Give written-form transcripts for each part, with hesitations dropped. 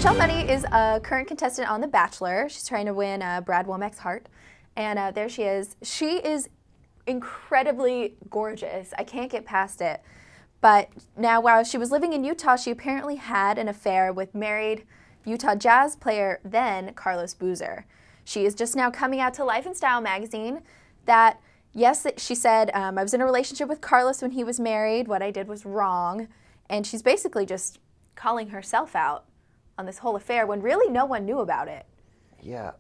Michelle Money is a current contestant on The Bachelor. She's trying to win Brad Womack's heart. And there she is. She is incredibly gorgeous. I can't get past it. But now, while she was living in Utah, she apparently had an affair with married Utah Jazz player then Carlos Boozer. She is just now coming out to Life and Style magazine that, yes, she said, I was in a relationship with Carlos when he was married. What I did was wrong. And she's basically just calling herself out on this whole affair when really no one knew about it. Yeah,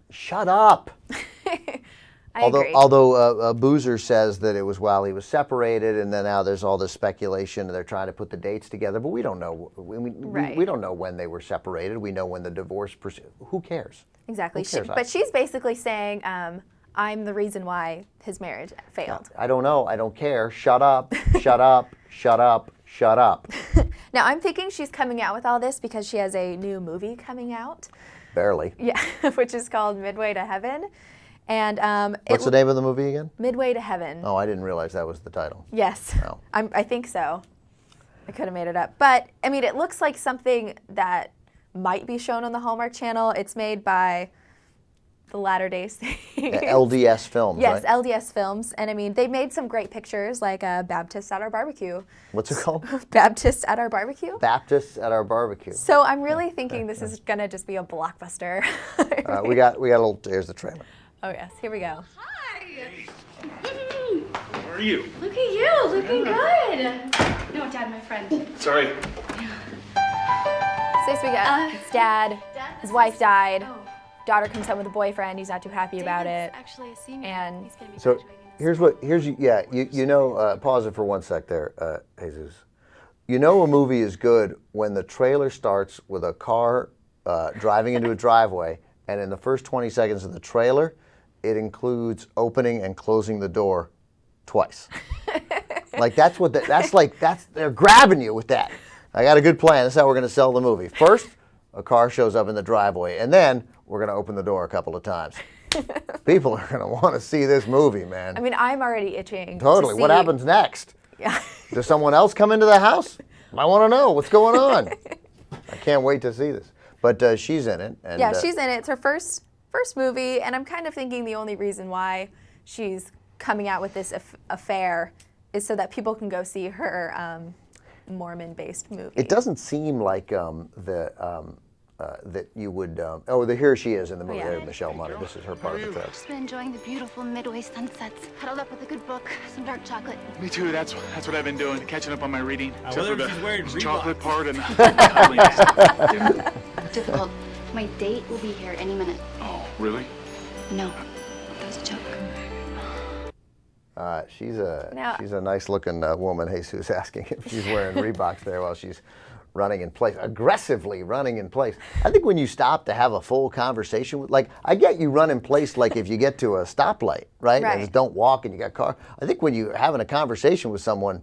shut up. I agree. Although Boozer says that it was while he was separated, and then now there's all this speculation, and they're trying to put the dates together, but we don't know. We don't know when they were separated. We know when the divorce. Who cares? Exactly. But she's basically saying, I'm the reason why his marriage failed. I don't know. I don't care. Shut up. Shut up. Shut up. Shut up. Now, I'm thinking she's coming out with all this because she has a new movie coming out. Barely. Yeah, which is called Midway to Heaven. And what's the name of the movie again? Midway to Heaven. Oh, I didn't realize that was the title. Yes. Oh. I think so. I could have made it up. But, I mean, it looks like something that might be shown on the Hallmark Channel. It's made by the Latter-day Saints. LDS Films, yes, right? LDS Films. And, I mean, they made some great pictures, like Baptists at Our Barbecue. What's it called? Baptists at Our Barbecue. Baptists at Our Barbecue. So I'm really thinking this is going to just be a blockbuster. We got a little, here's the trailer. Oh, yes. Here we go. Hi. How are you? Look at you, looking good. No, Dad, my friend. Sorry. So we got his dad, his wife died. Oh. Daughter comes home with a boyfriend. He's not too happy about it. Actually a senior. And He's gonna be So graduating. you know, pause it for one sec there, Jesus. You know a movie is good when the trailer starts with a car driving into a driveway, and in the first 20 seconds of the trailer, it includes opening and closing the door twice. Like they're grabbing you with that. I got a good plan. That's how we're going to sell the movie. First, a car shows up in the driveway, and then we're going to open the door a couple of times. People are going to want to see this movie, man. I mean, I'm already itching. Totally. To see. What happens next? Yeah. Does someone else come into the house? I want to know what's going on. I can't wait to see this. But she's in it. And, yeah, she's in it. It's her first movie, and I'm kind of thinking the only reason why she's coming out with this affair is so that people can go see her Mormon-based movie. It doesn't seem like that you would. Here she is in the movie. Yeah. There, Michelle Money. This is her part of the clip. Just been enjoying the beautiful midway sunsets. Huddled up with a good book, some dark chocolate. Me too. That's what I've been doing. Catching up on my reading. I Except wonder for if she's wearing the Reeboks. chocolate part and the Difficult. My date will be here any minute. Oh, really? No, that was a joke. She's a nice-looking woman. Jesus asking if she's wearing Reeboks there while she's running in place, aggressively running in place. I think when you stop to have a full conversation with, like, I get you run in place like if you get to a stoplight, right? And just don't walk and you got car. I think when you're having a conversation with someone,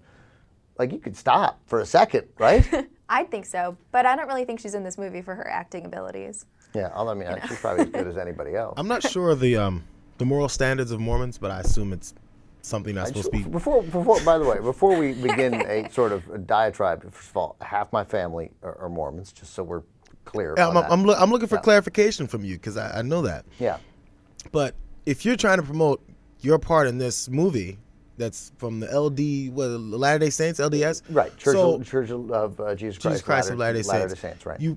like, you could stop for a second, right? I think so, but I don't really think she's in this movie for her acting abilities. Yeah, I mean, she's probably as good as anybody else. I'm not sure of the moral standards of Mormons, but I assume it's something that's supposed to be. Before, by the way, before we begin a sort of a diatribe, first of all, half my family are Mormons, just so we're clear. Yeah, on that. I'm looking for clarification from you because I know that. Yeah. But if you're trying to promote your part in this movie, that's from the Latter-day Saints, LDS, Right. Church of Jesus Jesus Christ of Latter-day Saints, right? You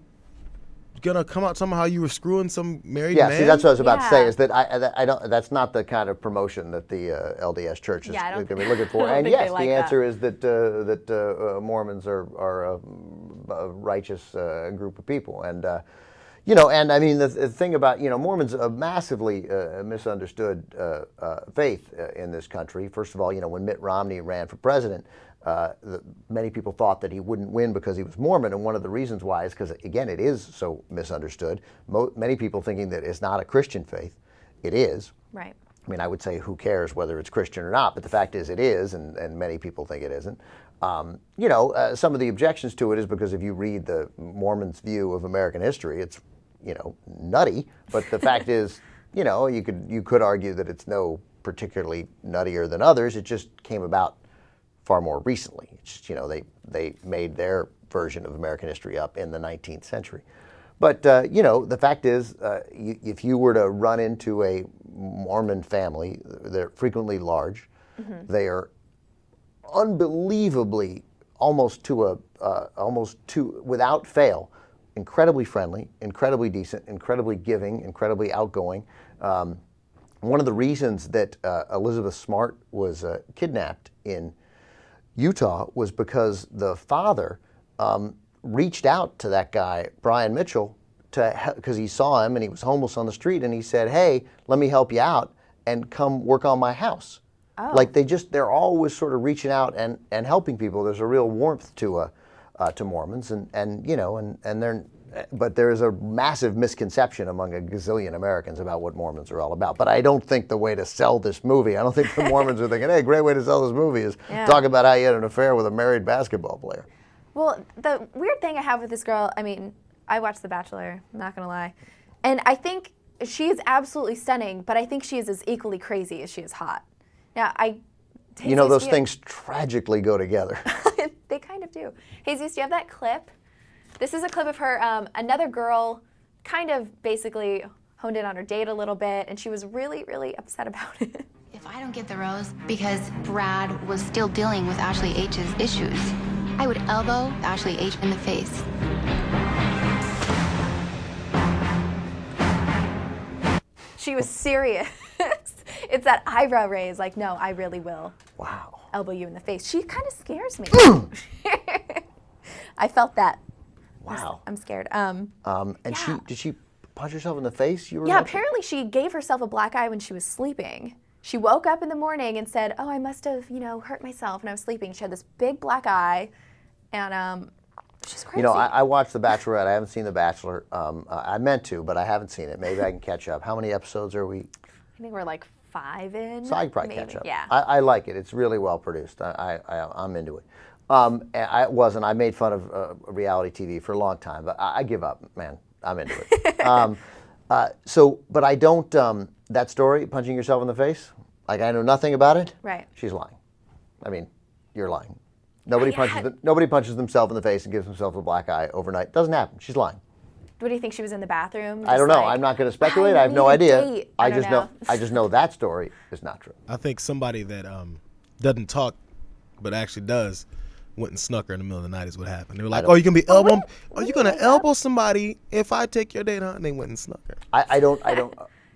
gonna come out somehow you were screwing some married man? Yeah, see, that's what I was about to say. Yeah. Is that I don't. That's not the kind of promotion that the LDS Church is Yeah, I don't going to be looking for. I don't And think they yes, like the that. answer is that Mormons are a righteous group of people, and and I mean the thing about Mormons a massively misunderstood faith in this country. First of all, when Mitt Romney ran for president. Many people thought that he wouldn't win because he was Mormon, and one of the reasons why is because, again, it is so misunderstood. Many people thinking that it's not a Christian faith. It is. Right. I mean, I would say who cares whether it's Christian or not, but the fact is it is, and many people think it isn't. Some of the objections to it is because if you read the Mormons' view of American history, it's, nutty, but the fact is, you could argue that it's no particularly nuttier than others. It just came about far more recently. It's just, they made their version of American history up in the 19th century. But, the fact is, if you were to run into a Mormon family, they're frequently large. They are unbelievably, without fail, incredibly friendly, incredibly decent, incredibly giving, incredibly outgoing. One of the reasons that Elizabeth Smart was kidnapped in Utah was because the father reached out to that guy, Brian Mitchell, because he saw him and he was homeless on the street, and he said, "Hey, let me help you out and come work on my house." Oh. Like they're always sort of reaching out and helping people. There's a real warmth to Mormons, but there is a massive misconception among a gazillion Americans about what Mormons are all about. But I don't think the way to sell this movie, I don't think the Mormons are thinking, hey, great way to sell this movie is talk about how you had an affair with a married basketball player. Well, the weird thing I have with this girl, I mean, I watched The Bachelor, I'm not going to lie, and I think she is absolutely stunning, but I think she is as equally crazy as she is hot. Now, those things tragically go together. They kind of do. Jesus, do you have that clip? This is a clip of her, another girl kind of basically honed in on her date a little bit, and she was really, really upset about it. If I don't get the rose because Brad was still dealing with Ashley H's issues, I would elbow Ashley H in the face. She was serious. It's that eyebrow raise, like, no, I really will. Wow. Elbow you in the face. She kind of scares me. I felt that. Wow. I'm scared. Did she punch herself in the face? Apparently she gave herself a black eye when she was sleeping. She woke up in the morning and said, "Oh, I must have, hurt myself when I was sleeping." She had this big black eye, and she's crazy. I watched The Bachelorette. I haven't seen The Bachelor. I meant to, but I haven't seen it. Maybe I can catch up. How many episodes are we? I think we're like 5 in. So I can probably maybe. catch up. Yeah. I like it. It's really well produced. I'm into it. I made fun of reality TV for a long time, but I give up, man. I'm into it. But I don't, that story, punching yourself in the face, like I know nothing about it. Right. She's lying. I mean, you're lying. Nobody punches themselves in the face and gives themselves a black eye overnight. Doesn't happen. She's lying. What do you think? She was in the bathroom? I don't know. I'm not going to speculate. I have no idea. I just know that story is not true. I think somebody that doesn't talk but actually does went and snuck her in the middle of the night is what happened. They were like, "Oh, you can be elbow. Are you gonna elbow somebody if I take your date, huh?" And they went and snuck her. I don't.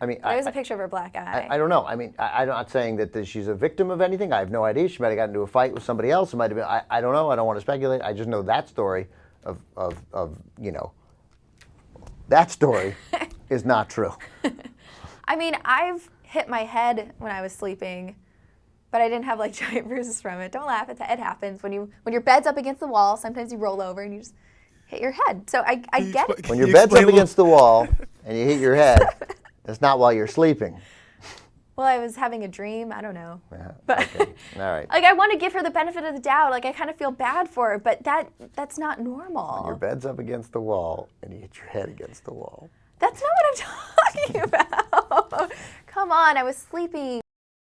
I mean, there's a picture of her black eye. I don't know. I mean, I'm not saying that she's a victim of anything. I have no idea. She might have gotten into a fight with somebody else. It might have been. I don't know. I don't want to speculate. I just know that story that story is not true. I mean, I've hit my head when I was sleeping, but I didn't have like giant bruises from it. Don't laugh. It happens when your bed's up against the wall. Sometimes you roll over and you just hit your head. So I get it. When your bed's up against the wall and you hit your head, it's not while you're sleeping. Well, I was having a dream. I don't know. Yeah, But okay. All right. like I want to give her the benefit of the doubt. Like I kind of feel bad for her, but that's not normal. When your bed's up against the wall and you hit your head against the wall. That's not what I'm talking about. Come on, I was sleeping.